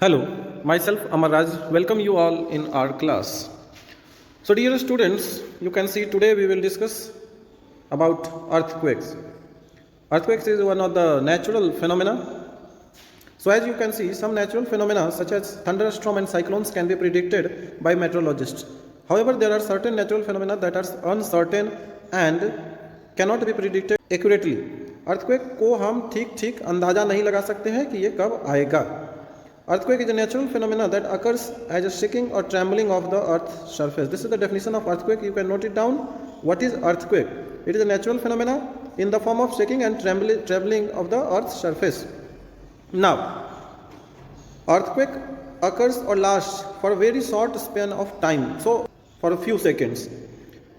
Hello, myself Amarraj. Welcome you all in our class. So, dear students, you can see today we will discuss about earthquakes. Earthquakes is one of the natural phenomena. So, as you can see, some natural phenomena such as thunderstorm and cyclones can be predicted by meteorologists. However, there are certain natural phenomena that are uncertain and cannot be predicted accurately. Earthquake को हम ठीक ठीक अंदाजा नहीं लगा सकते हैं कि ये कब आएगा. Earthquake is a natural phenomena that occurs as a shaking or trembling of the earth's surface. This is the definition of earthquake. You can note it down. What is earthquake? It is a natural phenomena in the form of shaking and trembling of the earth's surface. Now, earthquake occurs or lasts for a very short span of time. So, for a few seconds.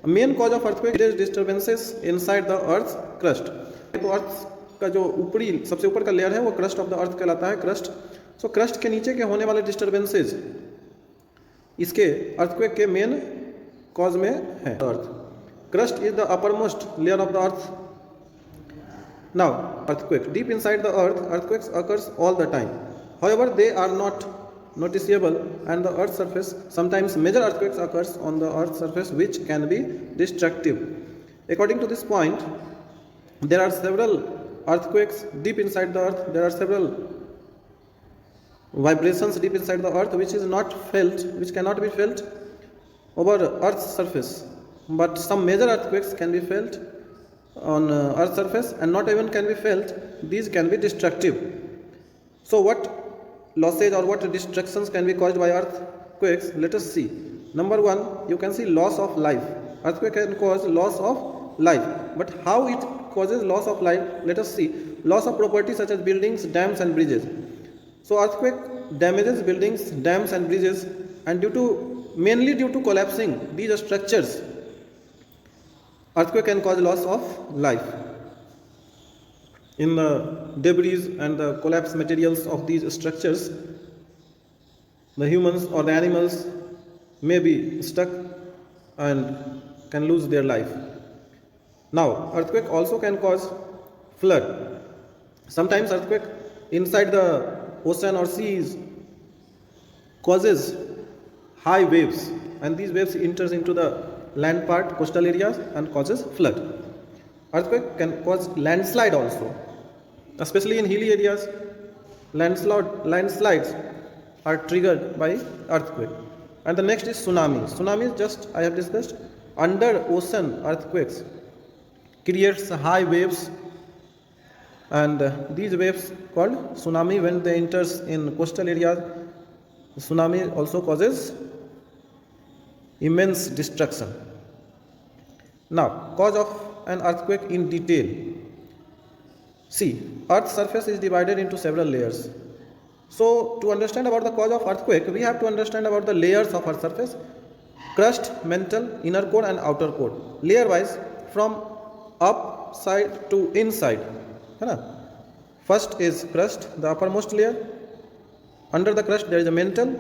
A main cause of earthquake is disturbances inside the earth's crust. तो अर्थ का जो ऊपरी सबसे ऊपर का layer है वो crust of the अर्थ कहलाता है. क्रस्ट सो क्रस्ट के नीचे के होने वाले डिस्टर्बेंसेज इसके अर्थक्वेक के मेन कॉज में है. Earth crust is the upper most layer of the earth. Now earthquake deep inside the earth earthquakes occurs all the time. However they are not noticeable and the earth surface. Sometimes major earthquakes occurs on the earth surface which can be destructive. According to this point, there are several earthquakes deep inside the earth. There are several vibrations deep inside the earth which is not felt, which cannot be felt over earth's surface. But some major earthquakes can be felt on earth's surface and not even can be felt. These can be destructive. So what losses or what destructions can be caused by earthquakes? Let us see. Number one, you can see loss of life. Earthquake can cause loss of life. But how it causes loss of life? Let us see. Loss of property such as buildings, dams and bridges. So earthquake damages buildings, dams and bridges, and mainly due to collapsing these structures, earthquake can cause loss of life. In the debris and the collapsed materials of these structures, the humans or the animals may be stuck and can lose their life. Now, earthquake also can cause flood. Sometimes earthquake inside the ocean or seas causes high waves, and these waves enters into the land part, coastal areas, and causes flood. Earthquake can cause landslide also. Especially in hilly areas, landslides are triggered by earthquake. And the next is tsunami. Tsunami is just, I have discussed, under ocean earthquakes creates high waves, and these waves called tsunami. When they enters in coastal areas, tsunami also causes immense destruction. Now, cause of an earthquake in detail. See, Earth's surface is divided into several layers. So, to understand about the cause of earthquake, we have to understand about the layers of Earth's surface: crust, mantle, inner core and outer core. Layer wise, from upside to inside. First is crust, the uppermost layer. Under the crust there is a mantle,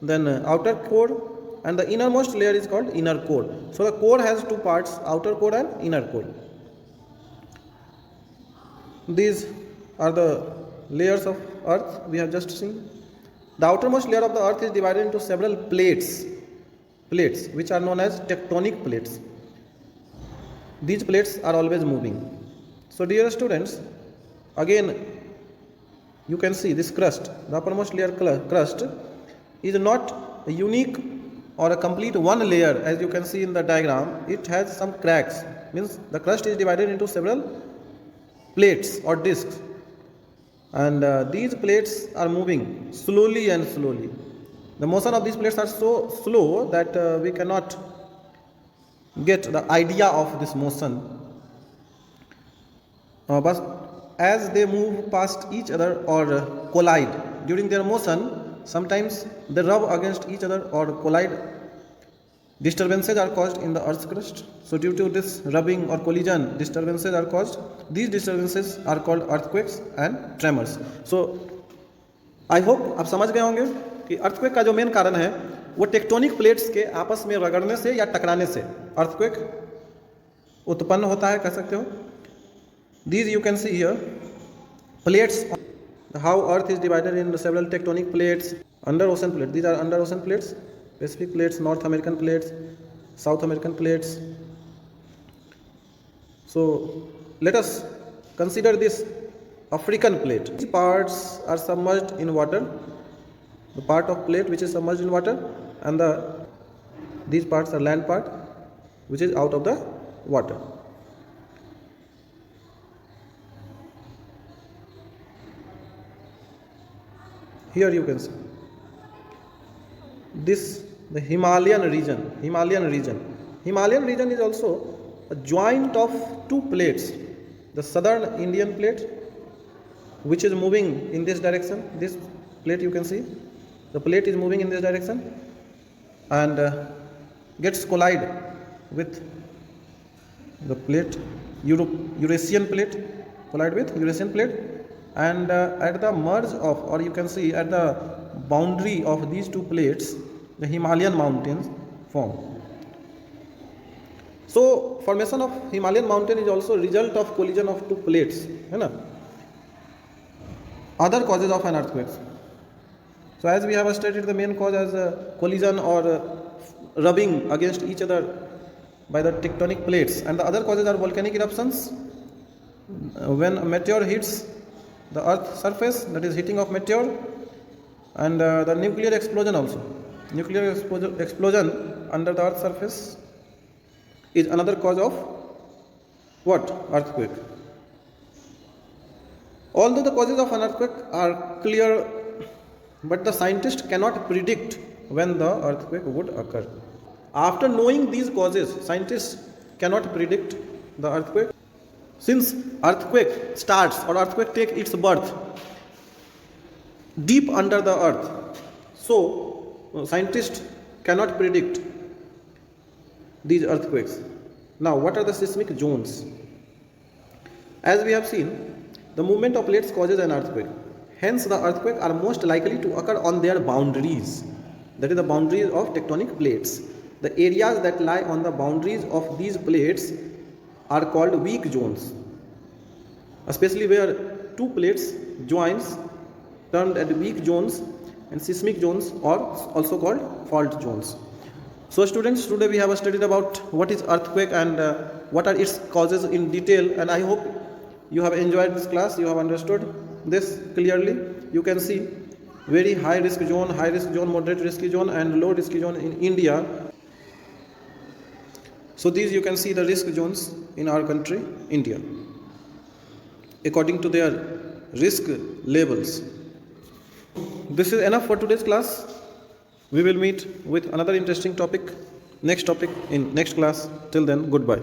then outer core, and the innermost layer is called inner core. So, the core has two parts, outer core and inner core. These are the layers of earth we have just seen. The outermost layer of the earth is divided into several plates which are known as tectonic plates. These plates are always moving. So dear students, again you can see this crust, the uppermost layer crust is not a unique or a complete one layer. As you can see in the diagram, it has some cracks, means the crust is divided into several plates or discs, and these plates are moving slowly and slowly. The motion of these plates are so slow that we cannot get the idea of this motion, but as they move past each other or collide during their motion, sometimes they rub against each other or collide. Disturbances are caused in the earth's crust. So due to this rubbing or collision, disturbances are caused. These disturbances are called earthquakes and tremors. So I hope आप समझ गए होंगे कि earthquake का जो main कारण है वो टेक्टोनिक प्लेट्स के आपस में रगड़ने से या टकराने से earthquake उत्पन्न होता है, कह सकते हो. These you can see here, plates how Earth is divided in several tectonic plates, under ocean plates. These are under ocean plates, Pacific plates, North American plates, South American plates. So let us consider this African plate. These parts are submerged in water. The part of plate which is submerged in water, and these parts are land part which is out of the water. Here you can see this, the Himalayan region. Himalayan region is also a joint of two plates. The southern Indian plate, which is moving in this direction. This plate you can see, the plate is moving in this direction and gets collide with the plate, Eurasian plate, collide with Eurasian plate, and at the merge of, or you can see at the boundary of these two plates, the Himalayan mountains form. So formation of Himalayan mountain is also a result of collision of two plates. Other causes of an earthquake. So as we have stated, the main cause as collision or rubbing against each other by the tectonic plates, and the other causes are volcanic eruptions. When a meteor hits the earth surface, that is hitting of meteor, and the nuclear explosion also. Nuclear explosion under the earth surface is another cause of what? Earthquake. Although the causes of an earthquake are clear, but the scientist cannot predict when the earthquake would occur. After knowing these causes, scientists cannot predict the earthquake. Since earthquake starts or earthquake takes its birth deep under the earth, so scientists cannot predict these earthquakes. Now, what are the seismic zones? As we have seen, the movement of plates causes an earthquake. Hence, the earthquakes are most likely to occur on their boundaries. That is the boundaries of tectonic plates. The areas that lie on the boundaries of these plates are called weak zones, especially where two plates joins termed as weak zones, and seismic zones are also called fault zones. So students, today we have studied about what is earthquake and what are its causes in detail, and I hope you have enjoyed this class, you have understood this clearly. You can see very high risk zone, moderate risky zone, and low risky zone in India. So these you can see the risk zones in our country, India, according to their risk levels. This is enough for today's class. We will meet with another interesting topic, next topic in next class. Till then, goodbye.